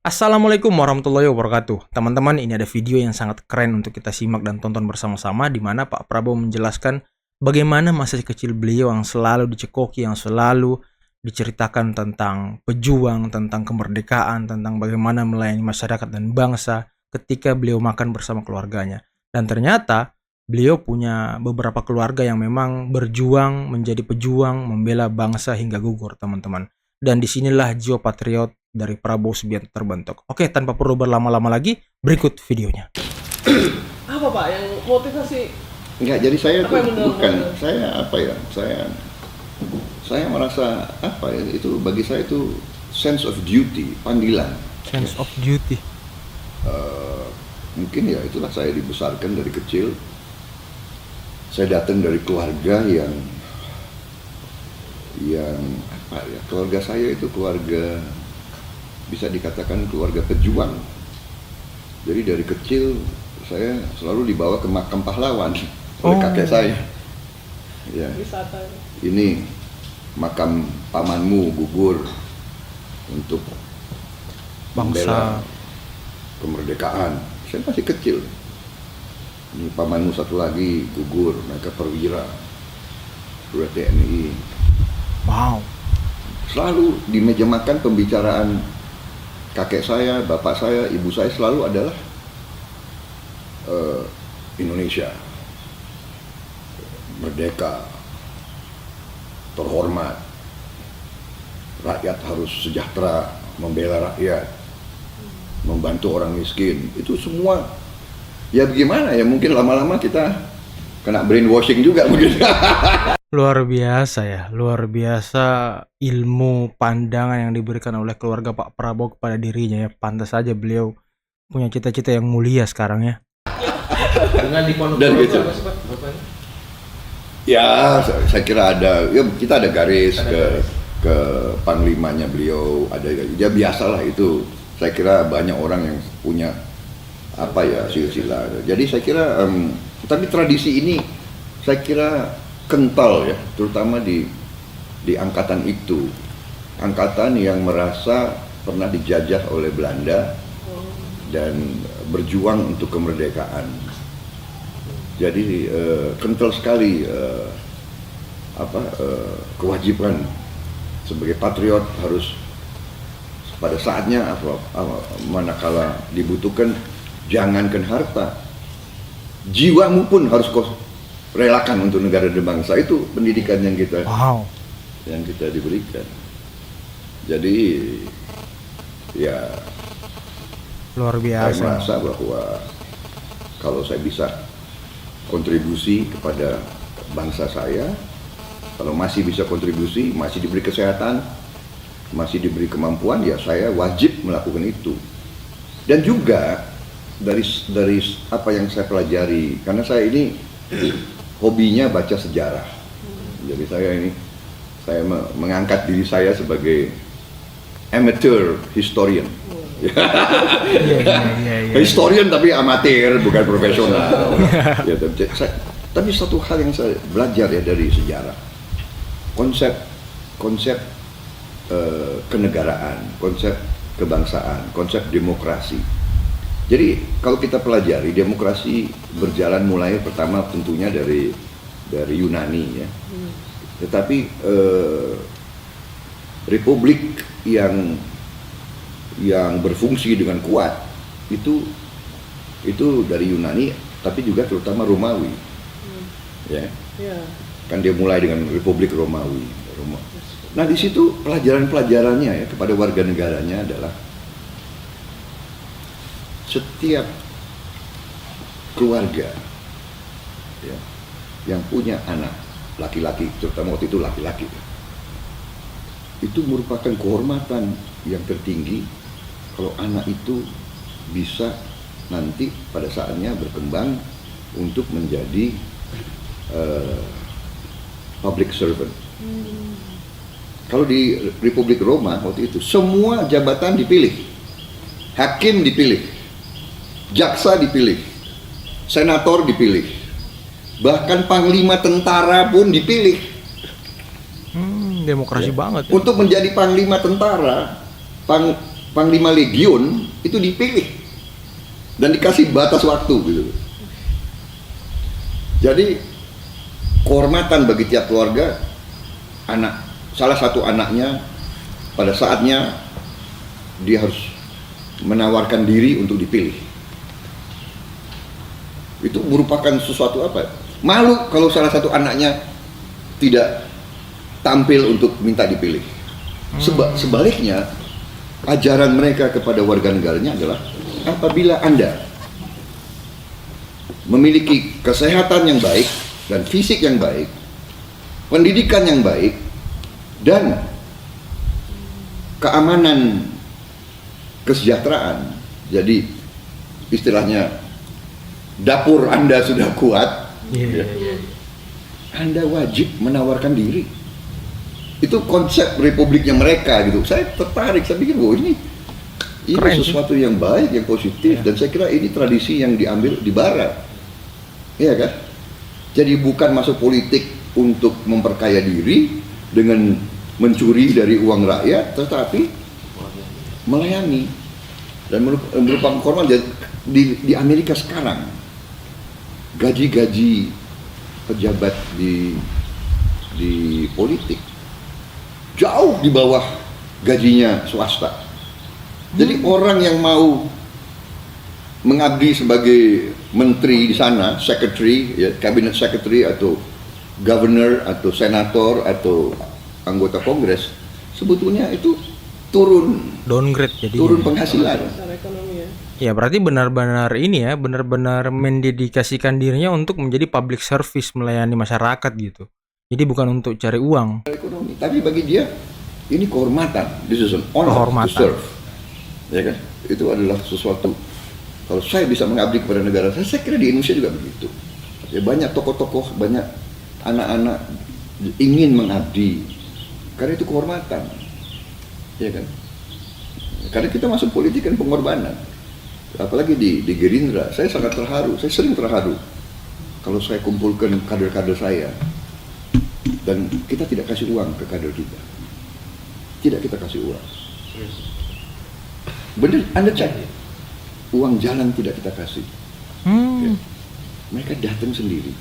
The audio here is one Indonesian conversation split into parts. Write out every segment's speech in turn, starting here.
Assalamualaikum warahmatullahi wabarakatuh. Teman-teman, ini ada video yang sangat keren untuk kita simak dan tonton bersama-sama, di mana Pak Prabowo menjelaskan bagaimana masa kecil beliau yang selalu dicekoki, yang selalu diceritakan tentang pejuang, tentang kemerdekaan, tentang bagaimana melayani masyarakat dan bangsa ketika beliau makan bersama keluarganya. Dan ternyata beliau punya beberapa keluarga yang memang berjuang menjadi pejuang, membela bangsa hingga gugur, teman-teman. Dan disinilah jiwa patriot dari Prabowo Subianto terbentuk. Oke, tanpa perlu berlama-lama lagi, berikut videonya. Apa Pak yang motivasi? Enggak, jadi saya Apa yang tuh bukan mendorong? saya apa ya? Saya merasa apa ya? Itu bagi saya itu sense of duty, panggilan. Sense of duty. Mungkin ya itulah saya dibesarkan dari kecil. Saya datang dari keluarga yang apa ya? Keluarga saya itu keluarga bisa dikatakan keluarga pejuang. Jadi dari kecil saya selalu dibawa ke makam pahlawan oleh kakek saya. Ya, Wisata. ini makam pamanmu gugur untuk membela Bangsa. kemerdekaan. Saya masih kecil. Ini pamanmu satu lagi gugur, mereka perwira, sudah TNI. Wow. Selalu di meja makan pembicaraan kakek saya, bapak saya, ibu saya selalu adalah Indonesia merdeka, terhormat, rakyat harus sejahtera, membela rakyat, membantu orang miskin. Itu semua ya bagaimana ya, mungkin lama-lama kita kena brainwashing juga begitu. Luar biasa ya, luar biasa ilmu pandangan yang diberikan oleh keluarga Pak Prabowo kepada dirinya ya. Pantas saja beliau punya cita-cita yang mulia sekarang ya. Dengan di Pondok Dan Gede gitu. apa sih Pak? Bapaknya? Ya, saya kira ada, ya kita ada garis ke panglimanya beliau, ada ya biasalah itu. Saya kira banyak orang yang punya apa ya silsilah. Jadi saya kira, tapi tradisi ini saya kira kental ya, terutama di angkatan itu, angkatan yang merasa pernah dijajah oleh Belanda dan berjuang untuk kemerdekaan. Jadi kental sekali kewajiban sebagai patriot harus pada saatnya manakala dibutuhkan, jangankan harta, jiwamu pun harus kau relakan untuk negara dan bangsa. Itu pendidikan yang kita diberikan. Jadi ya Luar saya biasa. merasa bahwa kalau saya bisa kontribusi kepada bangsa saya, kalau masih bisa kontribusi, masih diberi kesehatan, masih diberi kemampuan, ya saya wajib melakukan itu. Dan juga dari apa yang saya pelajari, karena saya ini hobinya baca sejarah. Jadi saya mengangkat diri saya sebagai amateur historian. Iya. Historian tapi amatir, bukan profesional. Ya, tapi satu hal yang saya belajar ya dari sejarah, konsep kenegaraan, konsep kebangsaan, konsep demokrasi. Jadi kalau kita pelajari, demokrasi berjalan mulai pertama tentunya dari Yunani ya. Tetapi republik yang berfungsi dengan kuat itu dari Yunani, tapi juga terutama Romawi. Ya. Kan dia mulai dengan Republik Romawi. Nah, di situ pelajarannya ya kepada warga negaranya adalah setiap keluarga ya, yang punya anak laki-laki, terutama waktu itu laki-laki, itu merupakan kehormatan yang tertinggi kalau anak itu bisa nanti pada saatnya berkembang untuk menjadi public servant. Kalau di Republik Roma waktu itu semua jabatan dipilih, hakim dipilih, jaksa dipilih, senator dipilih, bahkan panglima tentara pun dipilih. Demokrasi banget ya. Untuk menjadi panglima tentara, Panglima Legion itu dipilih dan dikasih batas waktu gitu. Jadi kehormatan bagi tiap keluarga, salah satu anaknya pada saatnya dia harus menawarkan diri untuk dipilih. Itu merupakan sesuatu apa? Malu kalau salah satu anaknya tidak tampil untuk minta dipilih. Sebaliknya, ajaran mereka kepada warga negaranya adalah apabila Anda memiliki kesehatan yang baik dan fisik yang baik, pendidikan yang baik, dan keamanan kesejahteraan, jadi istilahnya dapur Anda sudah kuat, Anda wajib menawarkan diri. Itu konsep republiknya mereka gitu. Saya tertarik, saya pikir ini Keren, sesuatu yang baik, yang positif, dan saya kira ini tradisi yang diambil di barat. Iya kan? Jadi bukan masuk politik untuk memperkaya diri dengan mencuri dari uang rakyat, tetapi melayani dan merupakan korban. Di Amerika sekarang gaji-gaji pejabat di politik jauh di bawah gajinya swasta. Jadi orang yang mau mengabdi sebagai menteri di sana, secretary, ya, cabinet secretary atau governor atau senator atau anggota kongres, sebetulnya itu downgrade jadi. turun penghasilan. Secara ekonomi ya. Ya berarti benar-benar ini ya, benar-benar mendedikasikan dirinya untuk menjadi public service, melayani masyarakat gitu. Jadi bukan untuk cari uang. Ekonomi, tapi bagi dia ini kehormatan, this is an honor Kehormatan. to serve, ya kan? Itu adalah sesuatu. Kalau saya bisa mengabdi kepada negara saya kira di Indonesia juga begitu. Ya banyak tokoh-tokoh, banyak anak-anak ingin mengabdi karena itu kehormatan, ya kan? Karena kita masuk politik kan pengorbanan. Apalagi di Gerindra, saya sangat terharu, saya sering terharu kalau saya kumpulkan kader-kader saya dan kita tidak kasih uang ke kader kita, tidak kita kasih uang. Bener, Anda cek, uang jalan tidak kita kasih. Ya. Mereka datang sendiri.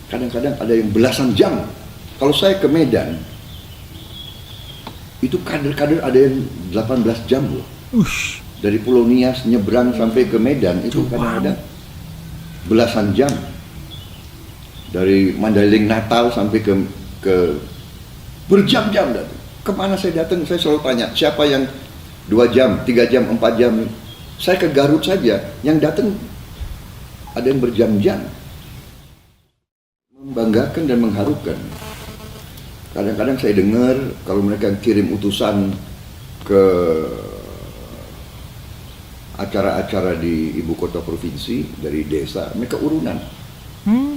Kadang-kadang ada yang belasan jam. Kalau saya ke Medan, itu kader-kader ada yang 18 jam loh. Dari Pulau Nias nyebrang sampai ke Medan itu kadang-kadang belasan jam. Dari Mandailing Natal sampai ke berjam-jam datang. Kemana saya datang, saya selalu tanya, siapa yang 2 jam, 3 jam, 4 jam. Saya ke Garut saja, yang datang ada yang berjam-jam. Membanggakan dan mengharukan. Kadang-kadang saya dengar kalau mereka kirim utusan ke acara-acara di ibu kota provinsi dari desa, mereka urunan.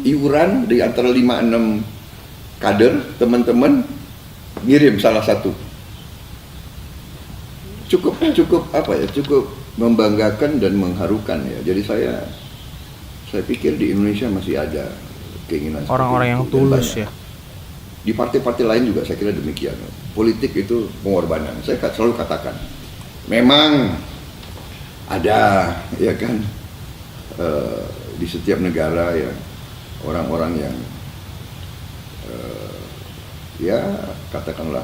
Iuran di antara 5-6 kader, teman-teman ngirim salah satu. Cukup apa ya? Cukup membanggakan dan mengharukan ya. Jadi saya pikir di Indonesia masih ada keinginan Orang-orang yang tulus ya. Di partai-partai lain juga saya kira demikian. Politik itu pengorbanan. Saya selalu katakan, memang ada ya kan di setiap negara ya orang-orang yang ya katakanlah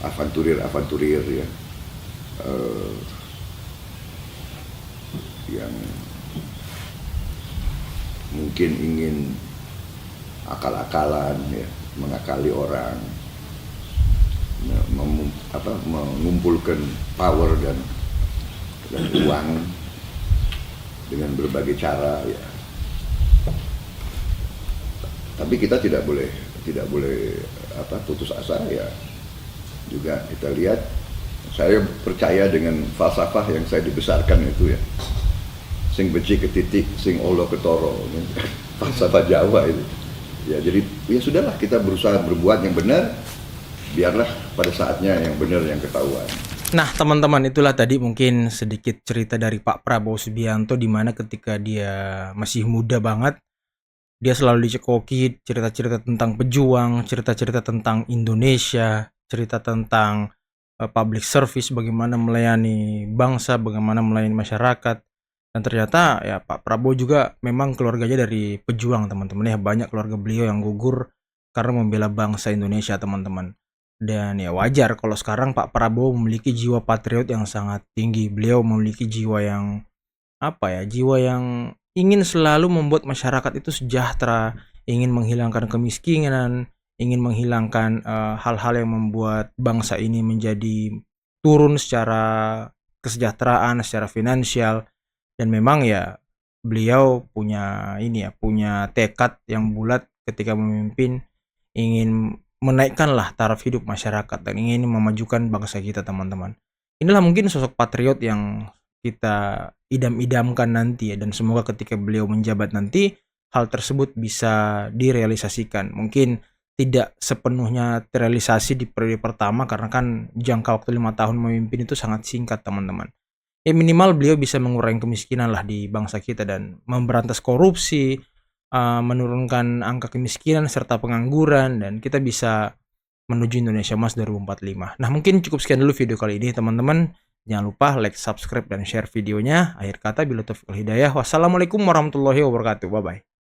avanturir ya, yang mungkin ingin akal-akalan ya, mengakali orang, mengumpulkan power dan uang dengan berbagai cara ya. Tapi kita tidak boleh putus asa ya. Juga kita lihat, saya percaya dengan falsafah yang saya dibesarkan itu ya. Sing beci ke titik, sing olo ke toro. Falsafah Jawa itu. Ya jadi ya sudahlah, kita berusaha berbuat yang benar, biarlah pada saatnya yang benar yang ketahuan. Nah teman-teman, itulah tadi mungkin sedikit cerita dari Pak Prabowo Subianto, di mana ketika dia masih muda banget, dia selalu dicekoki cerita-cerita tentang pejuang, cerita-cerita tentang Indonesia, cerita tentang public service, bagaimana melayani bangsa, bagaimana melayani masyarakat. Dan ternyata ya Pak Prabowo juga memang keluarganya dari pejuang teman-teman ya, banyak keluarga beliau yang gugur karena membela bangsa Indonesia teman-teman. Dan ya wajar kalau sekarang Pak Prabowo memiliki jiwa patriot yang sangat tinggi. Beliau memiliki jiwa yang jiwa yang ingin selalu membuat masyarakat itu sejahtera, ingin menghilangkan kemiskinan, ingin menghilangkan hal-hal yang membuat bangsa ini menjadi turun secara kesejahteraan, secara finansial. Dan memang ya beliau punya tekad yang bulat ketika memimpin, ingin menaikkanlah taraf hidup masyarakat dan ingin memajukan bangsa kita teman-teman. Inilah mungkin sosok patriot yang kita idam-idamkan nanti ya, dan semoga ketika beliau menjabat nanti hal tersebut bisa direalisasikan. Mungkin tidak sepenuhnya terrealisasi di periode pertama karena kan jangka waktu 5 tahun memimpin itu sangat singkat teman-teman. Ya minimal beliau bisa mengurangi kemiskinan lah di bangsa kita dan memberantas korupsi, menurunkan angka kemiskinan serta pengangguran, dan kita bisa menuju Indonesia Emas 2045. Nah mungkin cukup sekian dulu video kali ini teman-teman. Jangan lupa like, subscribe, dan share videonya. Akhir kata, billahi taufiq wal hidayah. Wassalamualaikum warahmatullahi wabarakatuh. Bye-bye.